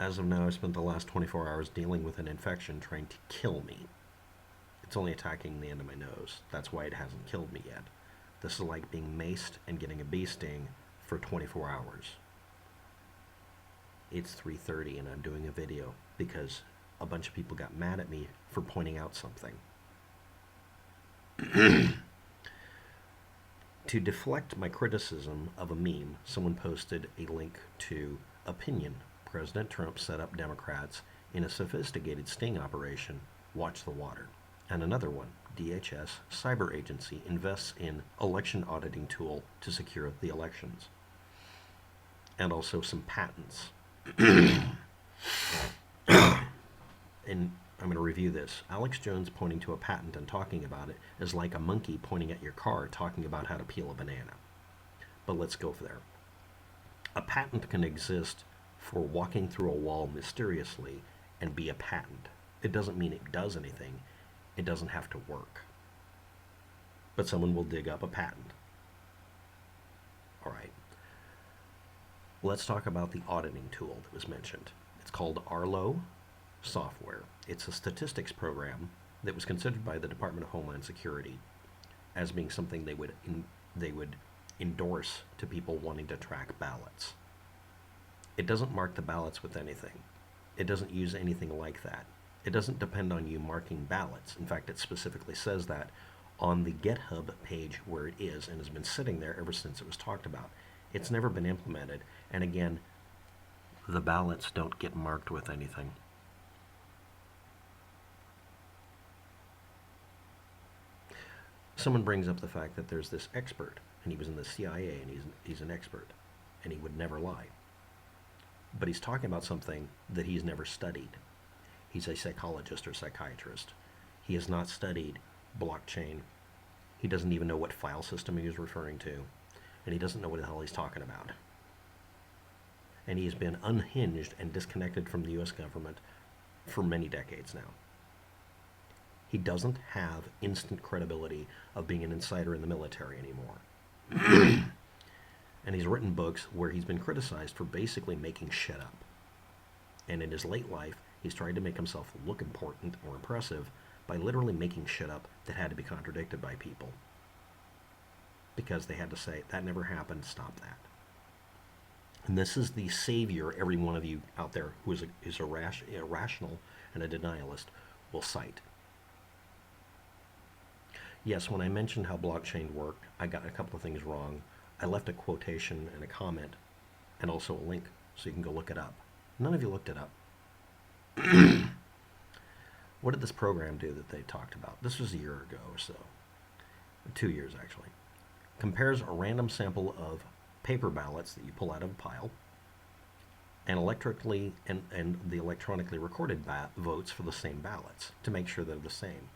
As of now, I've spent the last 24 hours dealing with an infection trying to kill me. It's only attacking the end of my nose. That's why it hasn't killed me yet. This is like being maced and getting a bee sting for 24 hours. It's 3:30 and I'm doing a video because a bunch of people got mad at me for pointing out something. To deflect my criticism of a meme, someone posted a link to Opinion. President Trump set up Democrats in a sophisticated sting operation. Watch the water. And another one, DHS cyber agency invests in election auditing tool to secure the elections. And also some patents. And I'm going to review this. Alex Jones pointing to a patent and talking about it is like a monkey pointing at your car talking about how to peel a banana. But let's go there. A patent can exist for walking through a wall mysteriously and be a patent. It doesn't mean it does anything. It doesn't have to work. But someone will dig up a patent. All right. Let's talk about the auditing tool that was mentioned. It's called Arlo software. It's a statistics program that was considered by the Department of Homeland Security as being something they would endorse to people wanting to track ballots. It doesn't mark the ballots with anything. It doesn't use anything like that. It doesn't depend on you marking ballots. In fact, it specifically says that on the GitHub page where it is and has been sitting there ever since it was talked about. It's never been implemented. And again, the ballots don't get marked with anything. Someone brings up the fact that there's this expert, and he was in the CIA, and he's an expert, and he would never lie. But he's talking about something that he's never studied. He's a psychologist or psychiatrist. He has not studied blockchain. He doesn't even know what file system he was referring to, and he doesn't know what the hell he's talking about. And he has been unhinged and disconnected from the U.S. government for many decades now. He doesn't have instant credibility of being an insider in the military anymore. And he's written books where he's been criticized for basically making shit up. And in his late life, he's tried to make himself look important or impressive by literally making shit up that had to be contradicted by people. Because they had to say, that never happened, stop that. And this is the savior every one of you out there who is irrational and a denialist will cite. Yes, when I mentioned how blockchain worked, I got a couple of things wrong. I left a quotation and a comment and also a link so you can go look it up. None of you looked it up. What did this program do that they talked about? This was a year ago or so. 2 years, actually. Compares a random sample of paper ballots that you pull out of a pile and the electronically recorded votes for the same ballots to make sure they're the same.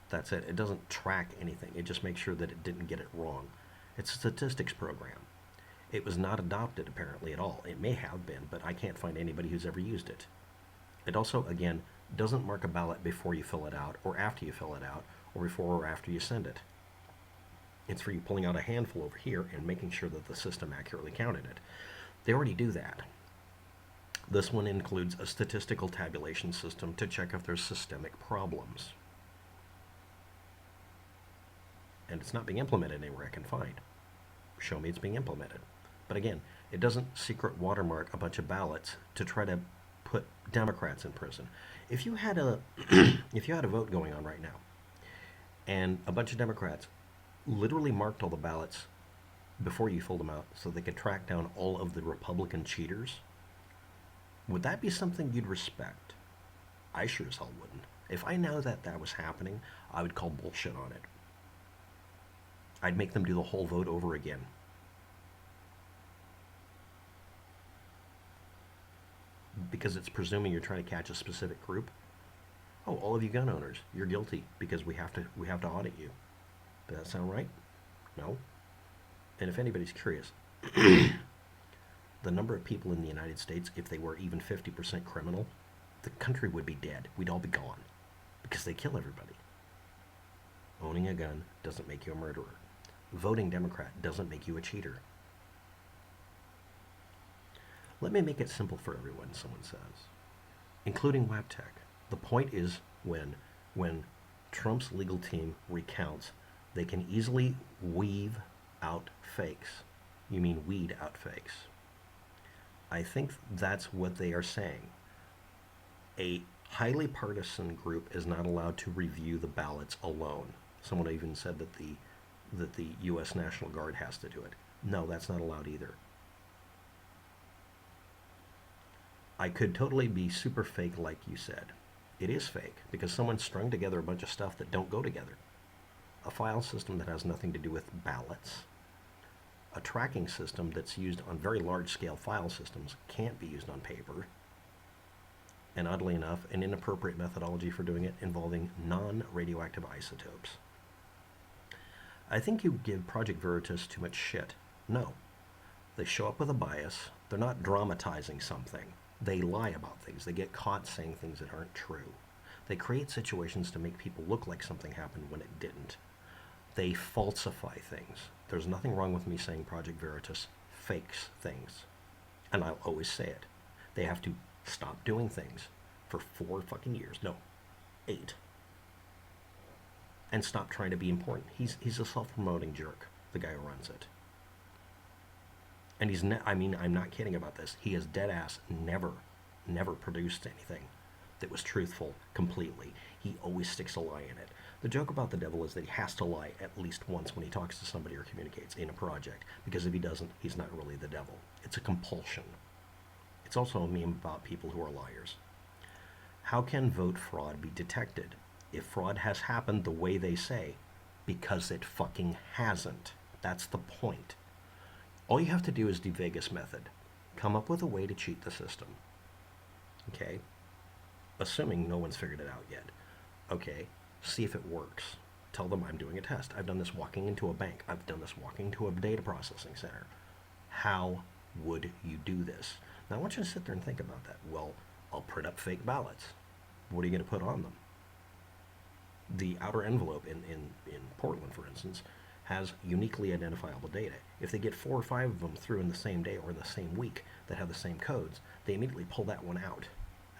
That's it. It doesn't track anything. It just makes sure that it didn't get it wrong. It's a statistics program. It was not adopted apparently at all. It may have been, but I can't find anybody who's ever used it. It also, again, doesn't mark a ballot before you fill it out or after you fill it out or before or after you send it. It's for you pulling out a handful over here and making sure that the system accurately counted it. They already do that. This one includes a statistical tabulation system to check if there's systemic problems. And it's not being implemented anywhere I can find. Show me it's being implemented. But again, it doesn't secret watermark a bunch of ballots to try to put Democrats in prison. If you had a vote going on right now, and a bunch of Democrats literally marked all the ballots before you filled them out so they could track down all of the Republican cheaters, would that be something you'd respect? I sure as hell wouldn't. If I know that that was happening, I would call bullshit on it. I'd make them do the whole vote over again. Because it's presuming you're trying to catch a specific group. Oh, all of you gun owners, you're guilty because we have to audit you. Does that sound right? No? And if anybody's curious, the number of people in the United States, if they were even 50% criminal, the country would be dead. We'd all be gone. Because they kill everybody. Owning a gun doesn't make you a murderer. Voting Democrat doesn't make you a cheater. Let me make it simple for everyone, someone says, including WebTech. The point is when Trump's legal team recounts, they can easily weave out fakes. You mean weed out fakes. I think that's what they are saying. A highly partisan group is not allowed to review the ballots alone. Someone even said that the U.S. National Guard has to do it. No, that's not allowed either. I could totally be super fake like you said. It is fake because someone strung together a bunch of stuff that don't go together. A file system that has nothing to do with ballots. A tracking system that's used on very large scale file systems can't be used on paper. And oddly enough, an inappropriate methodology for doing it involving non-radioactive isotopes. I think you give Project Veritas too much shit. No. They show up with a bias. They're not dramatizing something. They lie about things. They get caught saying things that aren't true. They create situations to make people look like something happened when it didn't. They falsify things. There's nothing wrong with me saying Project Veritas fakes things. And I'll always say it. They have to stop doing things for 4 fucking years. No, 8. And stop trying to be important. He's a self-promoting jerk, the guy who runs it. And I'm not kidding about this. He has dead ass never produced anything that was truthful completely. He always sticks a lie in it. The joke about the devil is that he has to lie at least once when he talks to somebody or communicates in a project, because if he doesn't, he's not really the devil. It's a compulsion. It's also a meme about people who are liars. How can vote fraud be detected if fraud has happened the way they say? Because it fucking hasn't. That's the point. All you have to do is do Vegas method. Come up with a way to cheat the system. Okay? Assuming no one's figured it out yet. Okay, see if it works. Tell them I'm doing a test. I've done this walking into a bank. I've done this walking to a data processing center. How would you do this? Now I want you to sit there and think about that. Well, I'll print up fake ballots. What are you going to put on them? The outer envelope in Portland, for instance, has uniquely identifiable data. If they get 4 or 5 of them through in the same day or in the same week that have the same codes, they immediately pull that one out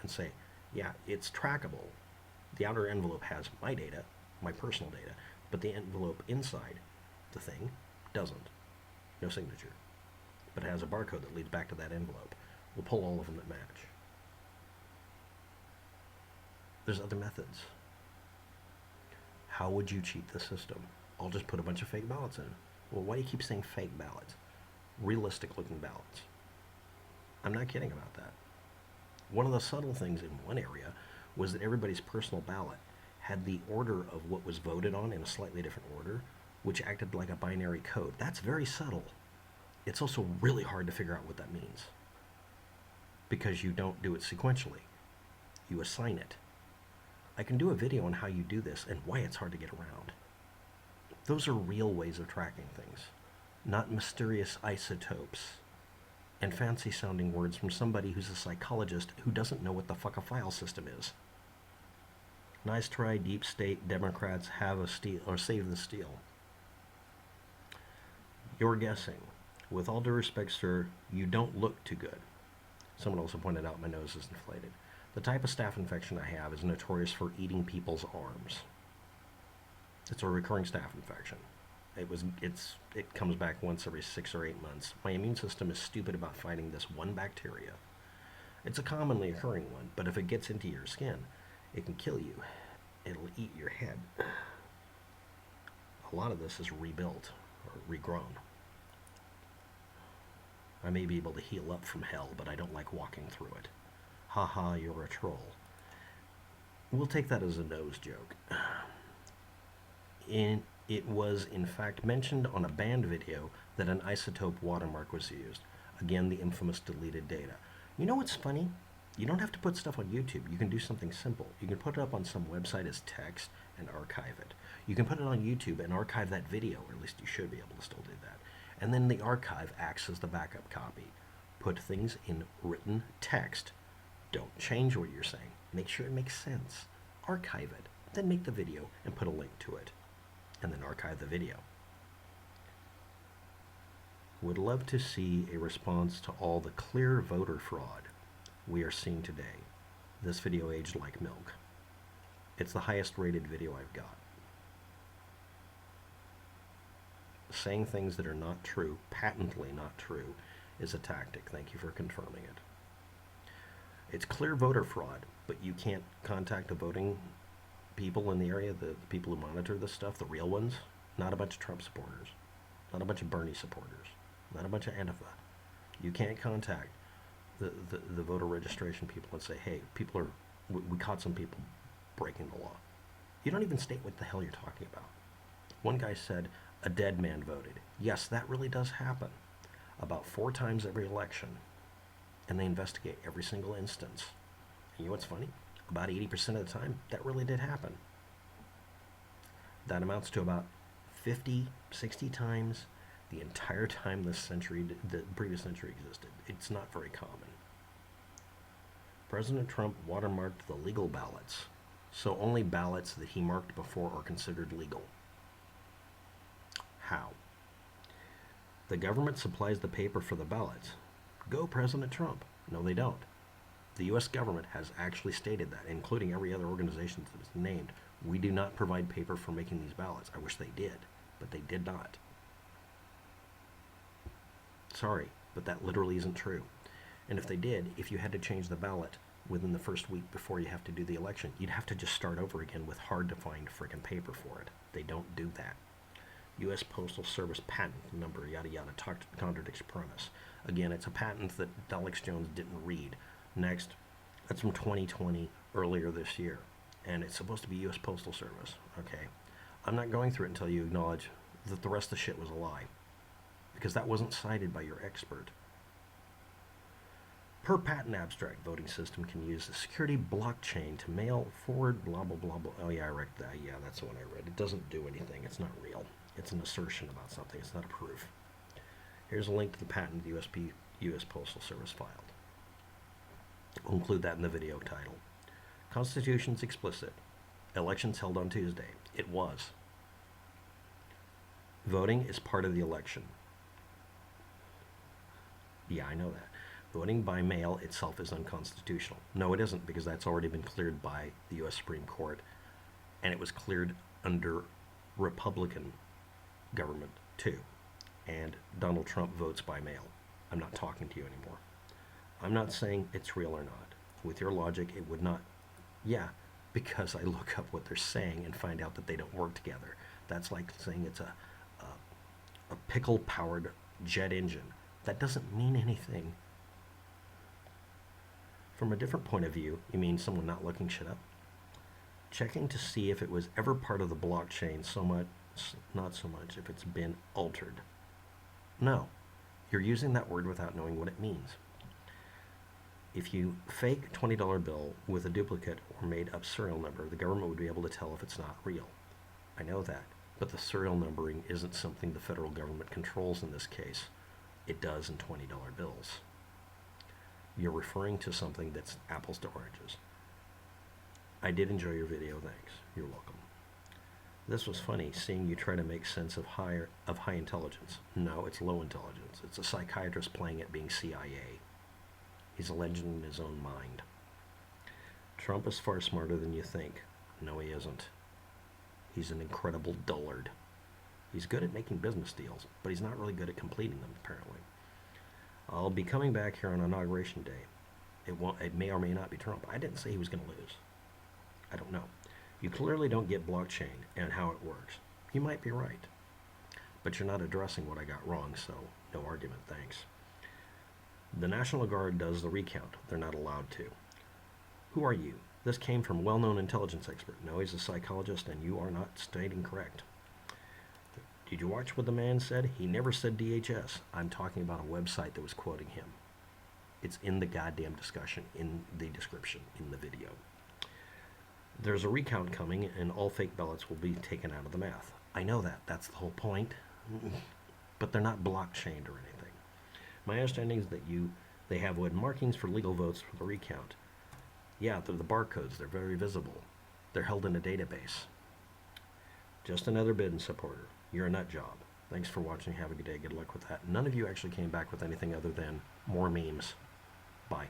and say, yeah, it's trackable. The outer envelope has my data, my personal data, but the envelope inside the thing doesn't. No signature. But it has a barcode that leads back to that envelope. We'll pull all of them that match. There's other methods. How would you cheat the system? I'll just put a bunch of fake ballots in. Well, why do you keep saying fake ballots? Realistic looking ballots. I'm not kidding about that. One of the subtle things in one area was that everybody's personal ballot had the order of what was voted on in a slightly different order, which acted like a binary code. That's very subtle. It's also really hard to figure out what that means, because you don't do it sequentially. You assign it. I can do a video on how you do this and why it's hard to get around. Those are real ways of tracking things, not mysterious isotopes and fancy sounding words from somebody who's a psychologist who doesn't know what the fuck a file system is. Nice try, deep state Democrats have a steal or save the steal. You're guessing. With all due respect, sir, you don't look too good. Someone also pointed out my nose is inflated. The type of staph infection I have is notorious for eating people's arms. It's a recurring staph infection. It comes back once every 6 or 8 months. My immune system is stupid about fighting this one bacteria. It's a commonly occurring one, but if it gets into your skin, it can kill you. It'll eat your head. A lot of this is rebuilt or regrown. I may be able to heal up from hell, but I don't like walking through it. Haha, you're a troll. We'll take that as a nose joke. It was, in fact, mentioned on a banned video that an isotope watermark was used. Again, the infamous deleted data. You know what's funny? You don't have to put stuff on YouTube. You can do something simple. You can put it up on some website as text and archive it. You can put it on YouTube and archive that video, or at least you should be able to still do that. And then the archive acts as the backup copy. Put things in written text. Don't change what you're saying. Make sure it makes sense. Archive it. Then make the video and put a link to it. And then archive the video. would love to see a response to all the clear voter fraud we are seeing today. This video aged like milk. It's the highest rated video I've got. Saying things that are not true, patently not true, is a tactic. Thank you for confirming it. It's clear voter fraud, but you can't contact the voting people in the area, the people who monitor this stuff, the real ones. Not a bunch of Trump supporters, not a bunch of Bernie supporters, not a bunch of Antifa. You can't contact the voter registration people and say, hey, we caught some people breaking the law. You don't even state what the hell you're talking about. One guy said, a dead man voted. Yes, that really does happen about 4 times every election, and they investigate every single instance. And you know what's funny? About 80% of the time, that really did happen. That amounts to about 50, 60 times the entire time the previous century existed. It's not very common. President Trump watermarked the legal ballots, so only ballots that he marked before are considered legal. How? The government supplies the paper for the ballots. Go President Trump. No, they don't. The U.S. government has actually stated that, including every other organization that is named. We do not provide paper for making these ballots. I wish they did, but they did not. Sorry, but that literally isn't true. And if they did, if you had to change the ballot within the first week before you have to do the election, you'd have to just start over again with hard-to-find frickin' paper for it. They don't do that. U.S. Postal Service patent number, yada yada, contradicts premise. Again, it's a patent that Alex Jones didn't read. Next, that's from 2020, earlier this year. And it's supposed to be U.S. Postal Service. Okay. I'm not going through it until you acknowledge that the rest of the shit was a lie. Because that wasn't cited by your expert. Per patent abstract, voting system can use the security blockchain to mail forward blah blah blah blah. Oh yeah, I read that. Yeah, that's the one I read. It doesn't do anything. It's not real. It's an assertion about something. It's not a proof. Here's a link to the patent the U.S. Postal Service filed. We'll include that in the video title. Constitution's explicit. Elections held on Tuesday. It was. Voting is part of the election. Yeah, I know that. Voting by mail itself is unconstitutional. No, it isn't, because that's already been cleared by the U.S. Supreme Court, and it was cleared under Republican government too. And Donald Trump votes by mail. I'm not talking to you anymore. I'm not saying it's real or not. With your logic, it would not. Yeah, because I look up what they're saying and find out that they don't work together. That's like saying it's a pickle-powered jet engine. That doesn't mean anything. From a different point of view, you mean someone not looking shit up? Checking to see if it was ever part of the blockchain, not so much if it's been altered. No, you're using that word without knowing what it means. If you fake $20 bill with a duplicate or made up serial number, the government would be able to tell if it's not real. I know that, but the serial numbering isn't something the federal government controls in this case. It does in $20 bills. You're referring to something that's apples to oranges. I did enjoy your video, thanks. You're welcome. This was funny, seeing you try to make sense of high intelligence. No, it's low intelligence. It's a psychiatrist playing at being CIA. He's a legend in his own mind. Trump is far smarter than you think. No, he isn't. He's an incredible dullard. He's good at making business deals, but he's not really good at completing them, apparently. I'll be coming back here on Inauguration Day. It may or may not be Trump. I didn't say he was going to lose. I don't know. You clearly don't get blockchain and how it works. You might be right. But you're not addressing what I got wrong, so no argument, thanks. The National Guard does the recount. They're not allowed to. Who are you? This came from well-known intelligence expert. No, he's a psychologist, and you are not stating correct. Did you watch what the man said? He never said DHS. I'm talking about a website that was quoting him. It's in the goddamn discussion, in the description, in the video. There's a recount coming, and all fake ballots will be taken out of the math. I know that. That's the whole point. But they're not blockchained or anything. My understanding is that they have wood markings for legal votes for the recount. Yeah, they're the barcodes. They're very visible. They're held in a database. Just another Biden supporter. You're a nut job. Thanks for watching. Have a good day. Good luck with that. None of you actually came back with anything other than more memes. Bye.